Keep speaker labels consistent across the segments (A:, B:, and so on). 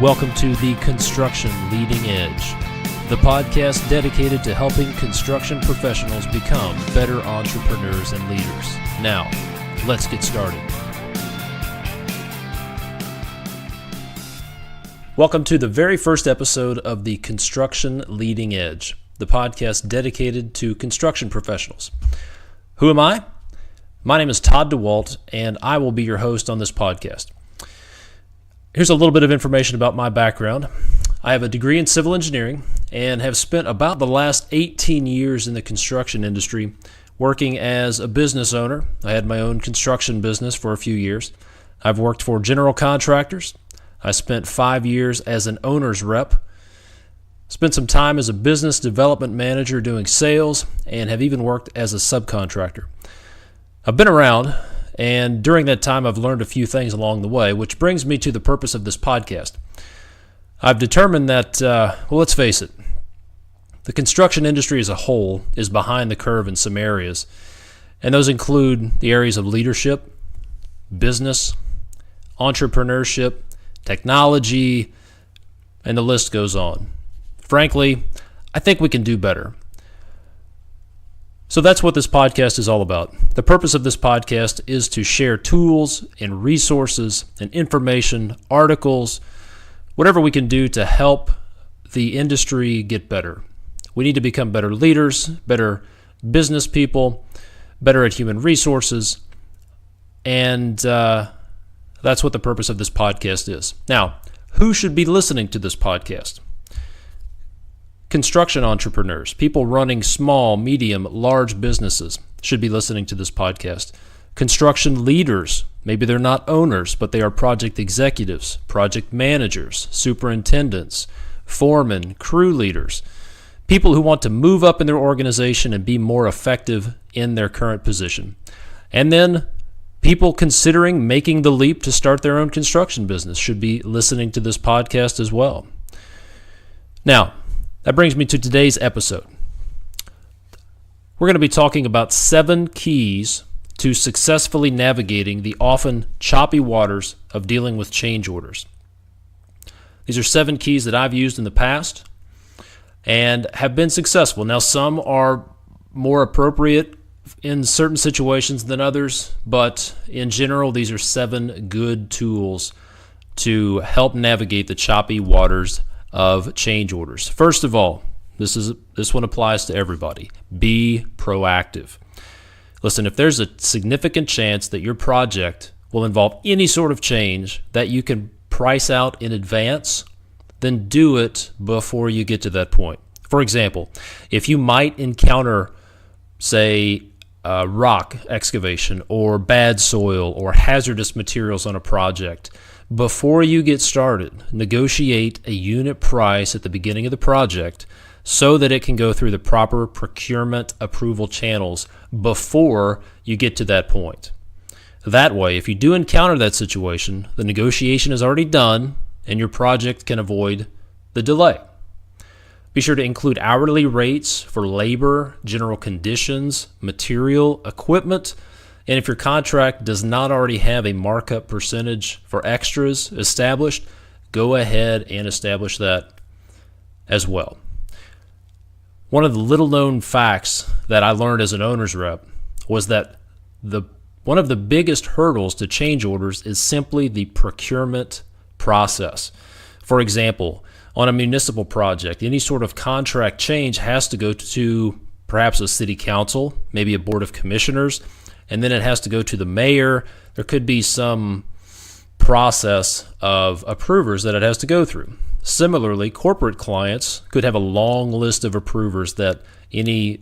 A: Welcome to the Construction Leading Edge, the podcast dedicated to helping construction professionals become better entrepreneurs and leaders. Now, let's get started. Welcome to the very first episode of the Construction Leading Edge, the podcast dedicated to construction professionals. Who am I? My name is Todd DeWalt, and I will be your host on this podcast. Here's a little bit of information about my background. I have a degree in civil engineering and have spent about the last 18 years in the construction industry working as a business owner. I had my own construction business for a few years. I've worked for general contractors. I spent 5 years as an owner's rep. Spent some time as a business development manager doing sales and have even worked as a subcontractor. I've been around, and during that time, I've learned a few things along the way, which brings me to the purpose of this podcast. I've determined that, let's face it, the construction industry as a whole is behind the curve in some areas, and those include the areas of leadership, business, entrepreneurship, technology, and the list goes on. Frankly, I think we can do better. So that's what this podcast is all about. The purpose of this podcast is to share tools and resources and information, articles, whatever we can do to help the industry get better. We need to become better leaders, better business people, better at human resources, and that's what the purpose of this podcast is. Now, who should be listening to this podcast? Construction entrepreneurs, people running small, medium, large businesses should be listening to this podcast. Construction leaders, maybe they're not owners, but they are project executives, project managers, superintendents, foremen, crew leaders, people who want to move up in their organization and be more effective in their current position. And then people considering making the leap to start their own construction business should be listening to this podcast as well. Now, that brings me to today's episode. We're going to be talking about 7 keys to successfully navigating the often choppy waters of dealing with change orders. These are 7 keys that I've used in the past and have been successful. Now, some are more appropriate in certain situations than others, but in general, these are 7 good tools to help navigate the choppy waters of change orders. First of all, this one applies to everybody. Be proactive. Listen, if there's a significant chance that your project will involve any sort of change that you can price out in advance, then do it before you get to that point. For example, if you might encounter, say, rock excavation or bad soil or hazardous materials on a project, before you get started, negotiate a unit price at the beginning of the project so that it can go through the proper procurement approval channels before you get to that point. That way, if you do encounter that situation, the negotiation is already done and your project can avoid the delay. Be sure to include hourly rates for labor, general conditions, material, equipment, and if your contract does not already have a markup percentage for extras established, go ahead and establish that as well. One of the little-known facts that I learned as an owner's rep was that one of the biggest hurdles to change orders is simply the procurement process. For example, on a municipal project, any sort of contract change has to go to perhaps a city council, maybe a board of commissioners, and then it has to go to the mayor. There could be some process of approvers that it has to go through. Similarly, corporate clients could have a long list of approvers that any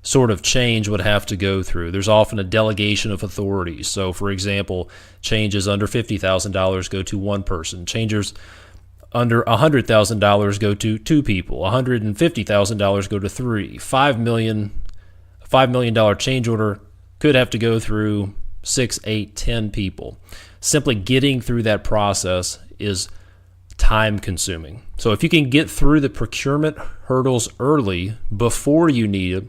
A: sort of change would have to go through. There's often a delegation of authorities. So, for example, changes under $50,000 go to one person. Changes under $100,000 go to 2 people. $150,000 go to 3. $5 million change order could have to go through 6, 8, 10 people. Simply getting through that process is time consuming. So if you can get through the procurement hurdles early before you need it,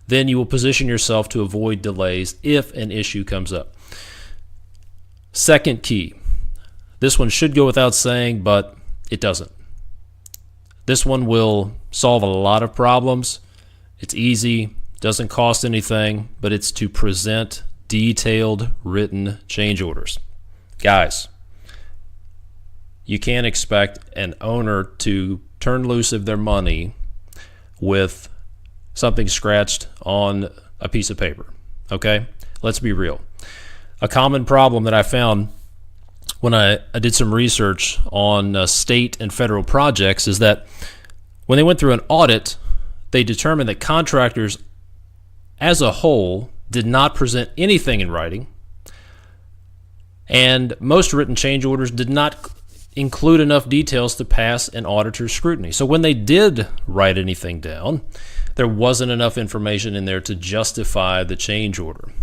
A: then you will position yourself to avoid delays if an issue comes up. Second key. This one should go without saying, but It doesn't. This one will solve a lot of problems. It's easy, doesn't cost anything, but it's to present detailed written change orders. Guys, you can't expect an owner to turn loose of their money with something scratched on a piece of paper, okay? Let's be real. A common problem that I found when I did some research on state and federal projects is that when they went through an audit, they determined that contractors as a whole did not present anything in writing, and most written change orders did not include enough details to pass an auditor's scrutiny. So when they did write anything down, there wasn't enough information in there to justify the change order.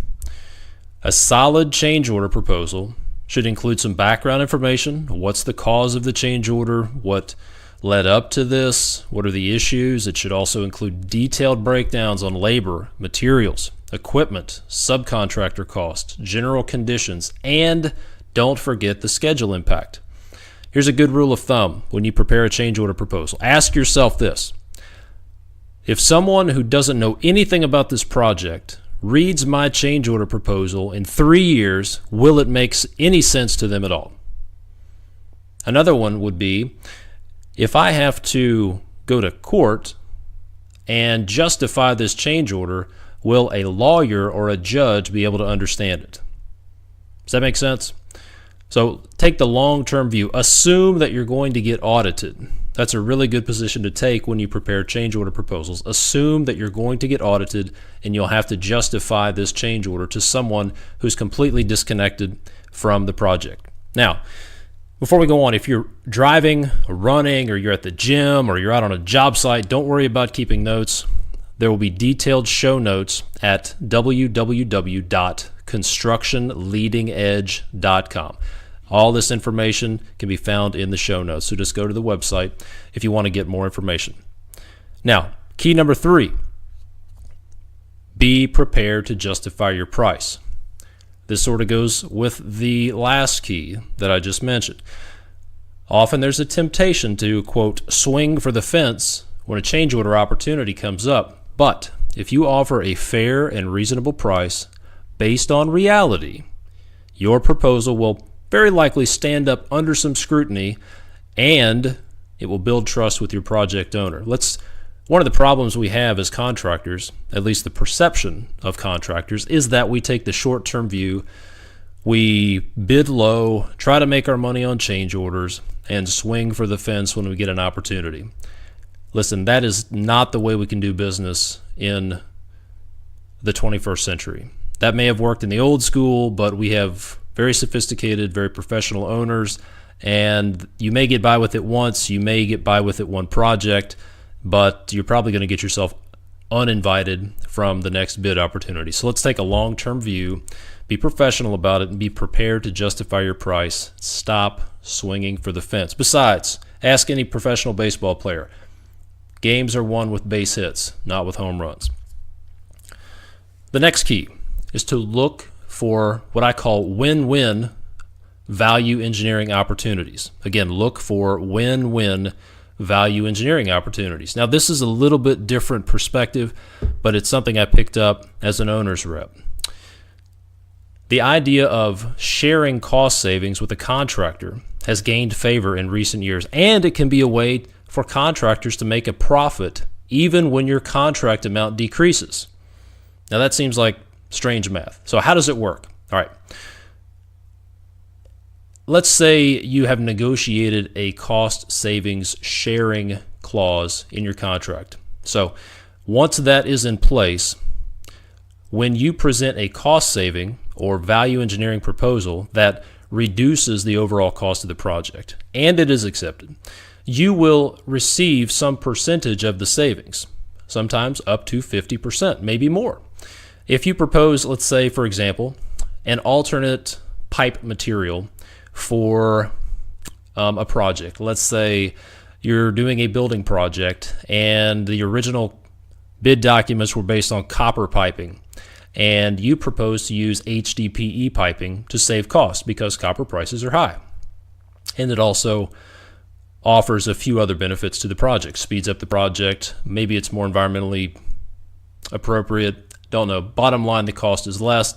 A: A solid change order proposal should include some background information. What's the cause of the change order? What led up to this? What are the issues? It should also include detailed breakdowns on labor, materials, equipment, subcontractor costs, general conditions, and don't forget the schedule impact. Here's a good rule of thumb when you prepare a change order proposal. Ask yourself this. If someone who doesn't know anything about this project reads my change order proposal in 3 years, will it make any sense to them at all? Another one would be, if I have to go to court and justify this change order, will a lawyer or a judge be able to understand it? Does that make sense? So take the long-term view. Assume that you're going to get audited. That's a really good position to take when you prepare change order proposals. Assume that you're going to get audited and you'll have to justify this change order to someone who's completely disconnected from the project. Now, before we go on, if you're driving or running or you're at the gym or you're out on a job site, don't worry about keeping notes. There will be detailed show notes at www.constructionleadingedge.com. All this information can be found in the show notes, so just go to the website if you want to get more information. Now, key number 3, be prepared to justify your price. This sort of goes with the last key that I just mentioned. Often there's a temptation to, quote, swing for the fence when a change order opportunity comes up, but if you offer a fair and reasonable price based on reality, your proposal will very likely stand up under some scrutiny, and it will build trust with your project owner. One of the problems we have as contractors, at least the perception of contractors, is that we take the short-term view. We bid low, try to make our money on change orders, and swing for the fence when we get an opportunity. Listen, that is not the way we can do business in the 21st century. That may have worked in the old school, but we have very sophisticated, very professional owners, and you may get by with it once, you may get by with it one project, but you're probably going to get yourself uninvited from the next bid opportunity. So let's take a long-term view, be professional about it, and be prepared to justify your price. Stop swinging for the fence. Besides, ask any professional baseball player. Games are won with base hits, not with home runs. The next key is to look for what I call win-win value engineering opportunities. Again, look for win-win value engineering opportunities. Now, this is a little bit different perspective, but it's something I picked up as an owner's rep. The idea of sharing cost savings with a contractor has gained favor in recent years, and it can be a way for contractors to make a profit even when your contract amount decreases. Now, that seems like strange math. So how does it work? All right. Let's say you have negotiated a cost savings sharing clause in your contract. So once that is in place, when you present a cost saving or value engineering proposal that reduces the overall cost of the project, and it is accepted, you will receive some percentage of the savings, sometimes up to 50%, maybe more. If you propose, let's say, for example, an alternate pipe material for a project. Let's say you're doing a building project and the original bid documents were based on copper piping, and you propose to use HDPE piping to save costs because copper prices are high. And it also offers a few other benefits to the project, speeds up the project. Maybe it's more environmentally appropriate. Don't know. Bottom line, the cost is less.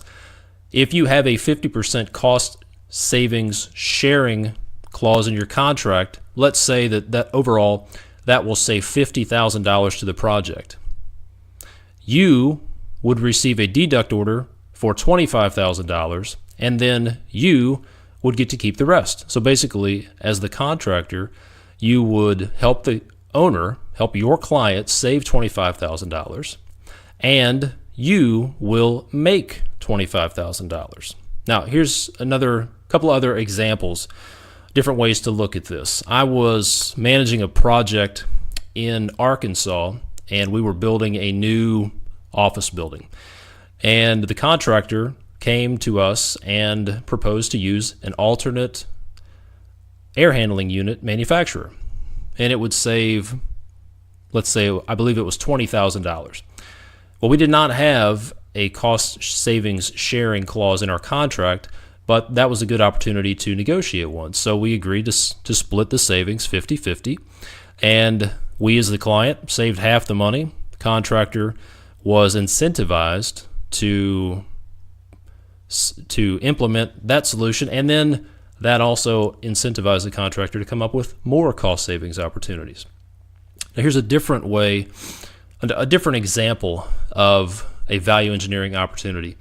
A: If you have a 50% cost savings sharing clause in your contract, let's say that overall that will save $50,000 to the project. You would receive a deduct order for $25,000, and then you would get to keep the rest. So basically, as the contractor, you would help the owner, help your client save $25,000, and you will make $25,000. Now, here's another couple other examples, different ways to look at this. I was managing a project in Arkansas, and we were building a new office building. And the contractor came to us and proposed to use an alternate air handling unit manufacturer. And it would save, let's say, I believe it was $20,000. Well, we did not have a cost savings sharing clause in our contract, but that was a good opportunity to negotiate one. So we agreed to split the savings 50-50, and we as the client saved half the money. The contractor was incentivized to implement that solution, and then that also incentivized the contractor to come up with more cost savings opportunities. Now here's a different way, a different example of a value engineering opportunity.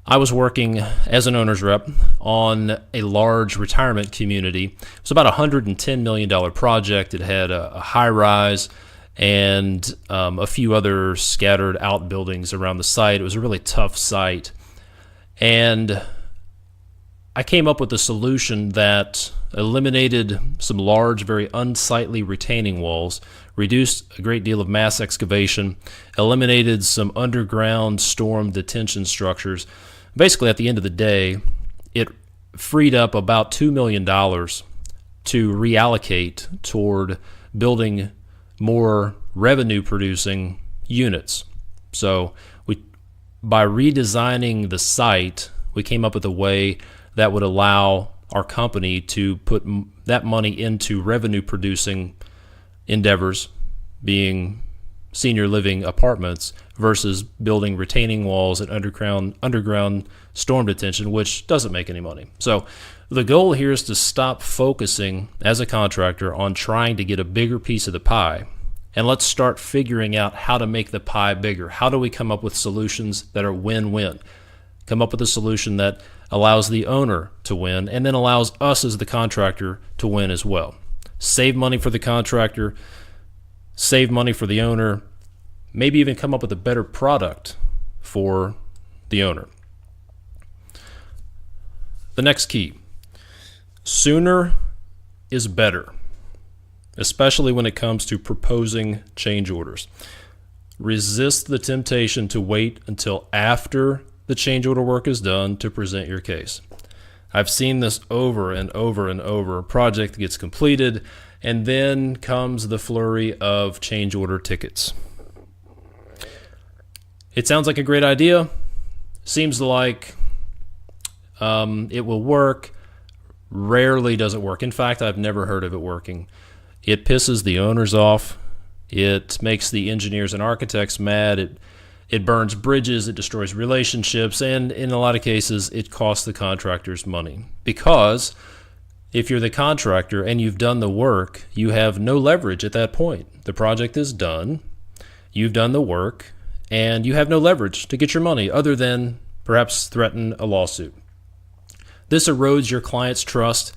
A: I was working as an owner's rep on a large retirement community. It was about a $110 million project. It had a high rise and a few other scattered outbuildings around the site. It was a really tough site. And I came up with a solution that eliminated some large, very unsightly retaining walls, reduced a great deal of mass excavation, eliminated some underground storm detention structures. Basically, at the end of the day, it freed up about $2 million to reallocate toward building more revenue-producing units. So by redesigning the site, we came up with a way that would allow our company to put that money into revenue-producing endeavors, being senior living apartments, versus building retaining walls and underground storm detention, which doesn't make any money. So the goal here is to stop focusing as a contractor on trying to get a bigger piece of the pie, and let's start figuring out how to make the pie bigger. How do we come up with solutions that are win-win? Come up with a solution that allows the owner to win and then allows us as the contractor to win as well. Save money for the contractor, save money for the owner, maybe even come up with a better product for the owner. The next key, sooner is better, especially when it comes to proposing change orders. Resist the temptation to wait until after the change order work is done to present your case. I've seen this over and over and over. A project gets completed, and then comes the flurry of change order tickets. It sounds like a great idea. Seems like it will work. Rarely does it work. In fact, I've never heard of it working. It pisses the owners off. It makes the engineers and architects mad. It burns bridges. It destroys relationships. And in a lot of cases, it costs the contractors money. Because if you're the contractor and you've done the work, you have no leverage at that point. The project is done. You've done the work. And you have no leverage to get your money other than perhaps threaten a lawsuit. This erodes your client's trust,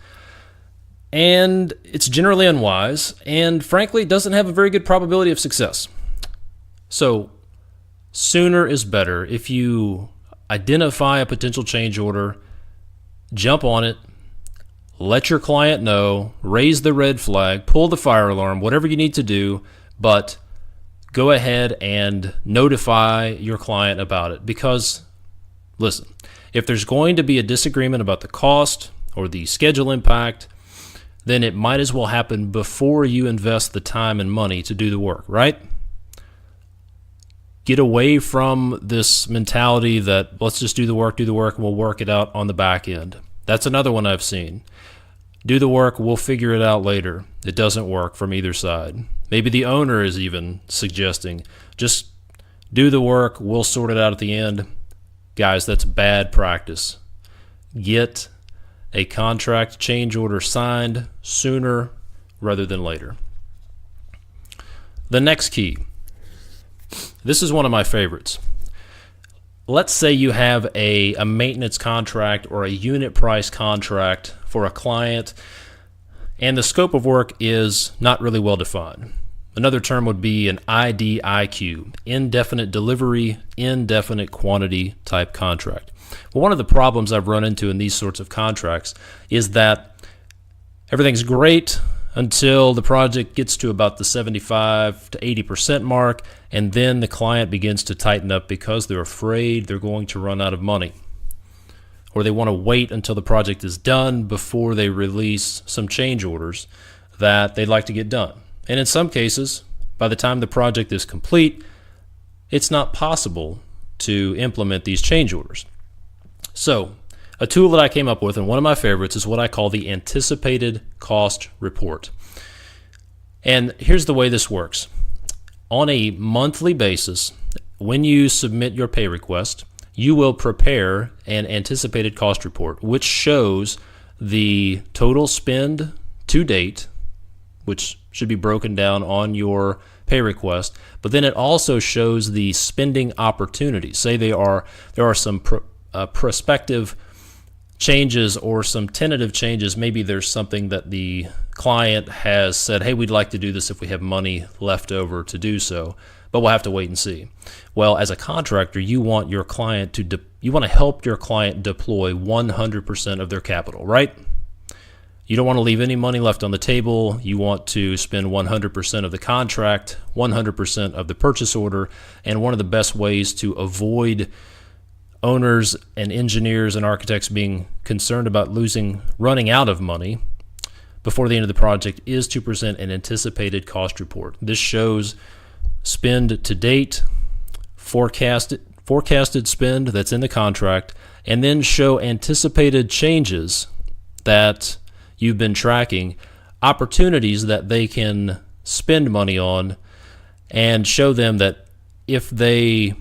A: and it's generally unwise, and frankly, doesn't have a very good probability of success. So, sooner is better. If you identify a potential change order, jump on it, let your client know, raise the red flag, pull the fire alarm, whatever you need to do, but go ahead and notify your client about it. Because, listen, if there's going to be a disagreement about the cost or the schedule impact, then it might as well happen before you invest the time and money to do the work, right? Get away from this mentality that let's just do the work, and we'll work it out on the back end. That's another one I've seen. do the work, we'll figure it out later. It doesn't work from either side. Maybe the owner is even suggesting, just do the work, we'll sort it out at the end. Guys, that's bad practice. Get a contract change order signed sooner rather than later. The next key. This is one of my favorites. Let's say you have a maintenance contract or a unit price contract for a client, and the scope of work is not really well defined. Another term would be an IDIQ, indefinite delivery, indefinite quantity type contract. Well, one of the problems I've run into in these sorts of contracts is that everything's great until the project gets to about the 75 to 80% mark, and then the client begins to tighten up because they're afraid they're going to run out of money. Or they want to wait until the project is done before they release some change orders that they'd like to get done. And in some cases, by the time the project is complete, it's not possible to implement these change orders. So, a tool that I came up with, and one of my favorites, is what I call the anticipated cost report. And here's the way this works. On a monthly basis, when you submit your pay request, you will prepare an anticipated cost report, which shows the total spend to date, which should be broken down on your pay request, but then it also shows the spending opportunities. Say there are some prospective changes or some tentative changes. Maybe there's something that the client has said, hey, we'd like to do this if we have money left over to do so, but we'll have to wait and see. Well, as a contractor, you want your client you want to help your client deploy 100% of their capital, right? You don't want to leave any money left on the table. You want to spend 100% of the contract, 100% of the purchase order, and one of the best ways to avoid owners and engineers and architects being concerned about running out of money before the end of the project is to present an anticipated cost report. This shows spend to date, forecasted spend that's in the contract, and then show anticipated changes that you've been tracking, opportunities that they can spend money on, and show them that if they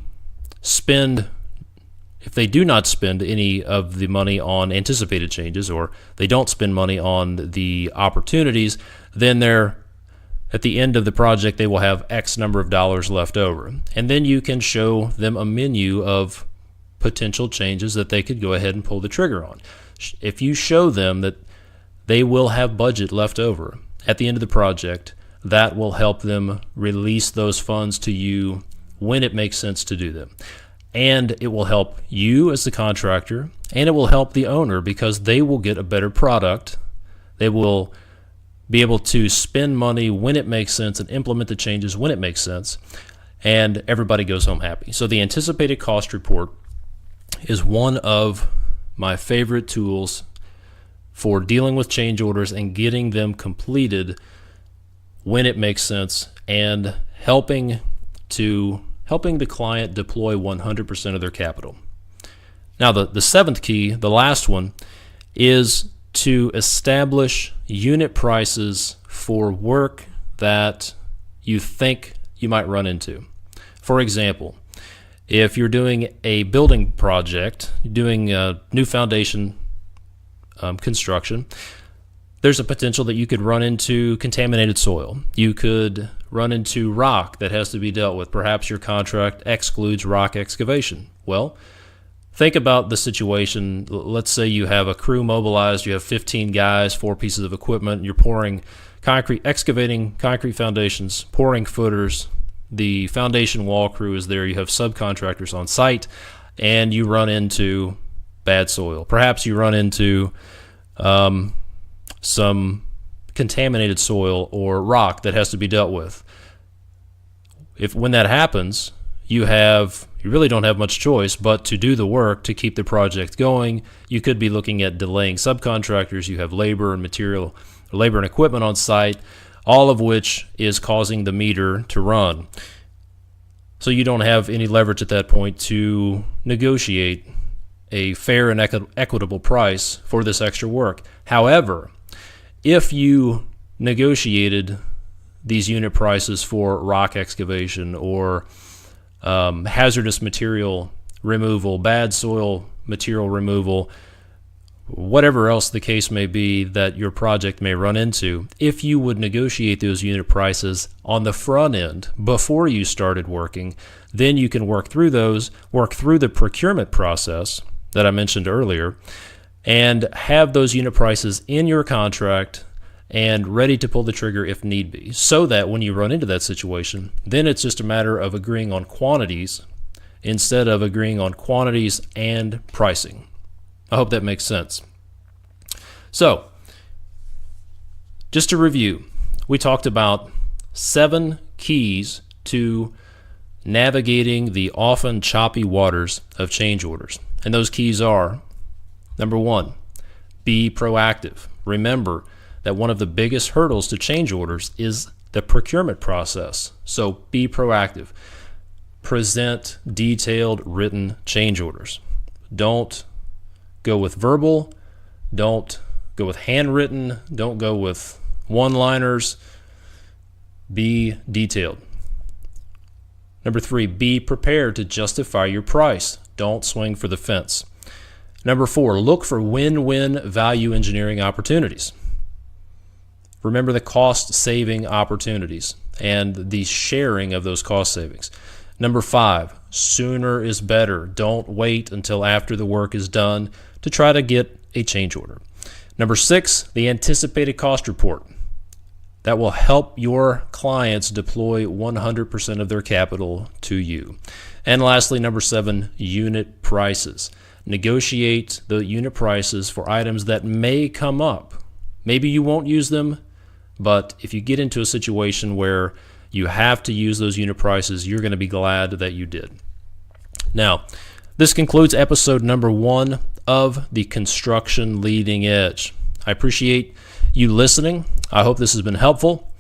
A: do not spend any of the money on anticipated changes, or they don't spend money on the opportunities, then at the end of the project, they will have X number of dollars left over. And then you can show them a menu of potential changes that they could go ahead and pull the trigger on. If you show them that they will have budget left over at the end of the project, that will help them release those funds to you when it makes sense to do them. And it will help you as the contractor, and it will help the owner because they will get a better product. They will be able to spend money when it makes sense and implement the changes when it makes sense, and everybody goes home happy. So the anticipated cost report is one of my favorite tools for dealing with change orders and getting them completed when it makes sense, and helping the client deploy 100% of their capital. Now, the seventh key, the last one, is to establish unit prices for work that you think you might run into. For example, if you're doing a building project, doing a new foundation construction, there's a potential that you could run into contaminated soil. You could run into rock that has to be dealt with. Perhaps your contract excludes rock excavation. Well, think about the situation. Let's say you have a crew mobilized, you have 15 guys, 4 pieces of equipment, and you're pouring concrete, excavating concrete foundations, pouring footers. The foundation wall crew is there. You have subcontractors on site, and you run into bad soil. Perhaps you run into some contaminated soil or rock that has to be dealt with. When that happens, you really don't have much choice but to do the work to keep the project going. You could be looking at delaying subcontractors. You have labor and equipment on site, all of which is causing the meter to run. So you don't have any leverage at that point to negotiate a fair and equitable price for this extra work. However, if you negotiated these unit prices for rock excavation or hazardous material removal, bad soil material removal, whatever else the case may be that your project may run into, if you would negotiate those unit prices on the front end before you started working, then you can work through the procurement process that I mentioned earlier, and have those unit prices in your contract and ready to pull the trigger if need be, so that when you run into that situation, then it's just a matter of agreeing on quantities instead of agreeing on quantities and pricing. I hope that makes sense. So, just to review, we talked about 7 keys to navigating the often choppy waters of change orders. And those keys are, number 1, be proactive. Remember that one of the biggest hurdles to change orders is the procurement process. So be proactive. Present detailed written change orders. Don't go with verbal. Don't go with handwritten. Don't go with one-liners. Be detailed. Number 3, be prepared to justify your price. Don't swing for the fence. Number 4, look for win-win value engineering opportunities. Remember the cost-saving opportunities and the sharing of those cost savings. Number 5, sooner is better. Don't wait until after the work is done to try to get a change order. Number 6, the anticipated cost report. That will help your clients deploy 100% of their capital to you. And lastly, number 7, unit prices. Negotiate the unit prices for items that may come up. Maybe you won't use them, but if you get into a situation where you have to use those unit prices, you're going to be glad that you did. Now, this concludes episode number 1 of the Construction Leading Edge. I appreciate you listening. I hope this has been helpful.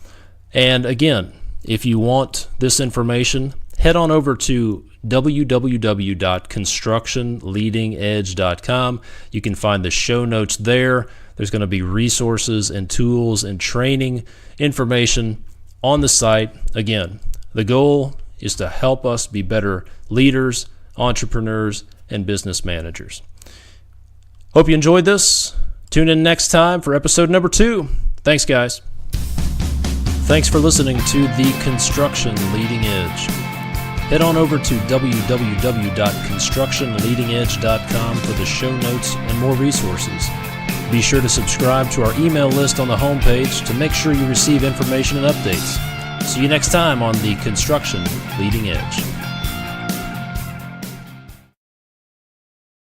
A: And again, if you want this information, head on over to www.constructionleadingedge.com. You can find the show notes there. There's going to be resources and tools and training information on the site. Again, the goal is to help us be better leaders, entrepreneurs, and business managers. Hope you enjoyed this. Tune in next time for episode number 2. Thanks, guys. Thanks for listening to the Construction Leading Edge. Head on over to www.constructionleadingedge.com for the show notes and more resources. Be sure to subscribe to our email list on the homepage to make sure you receive information and updates. See you next time on the Construction Leading Edge.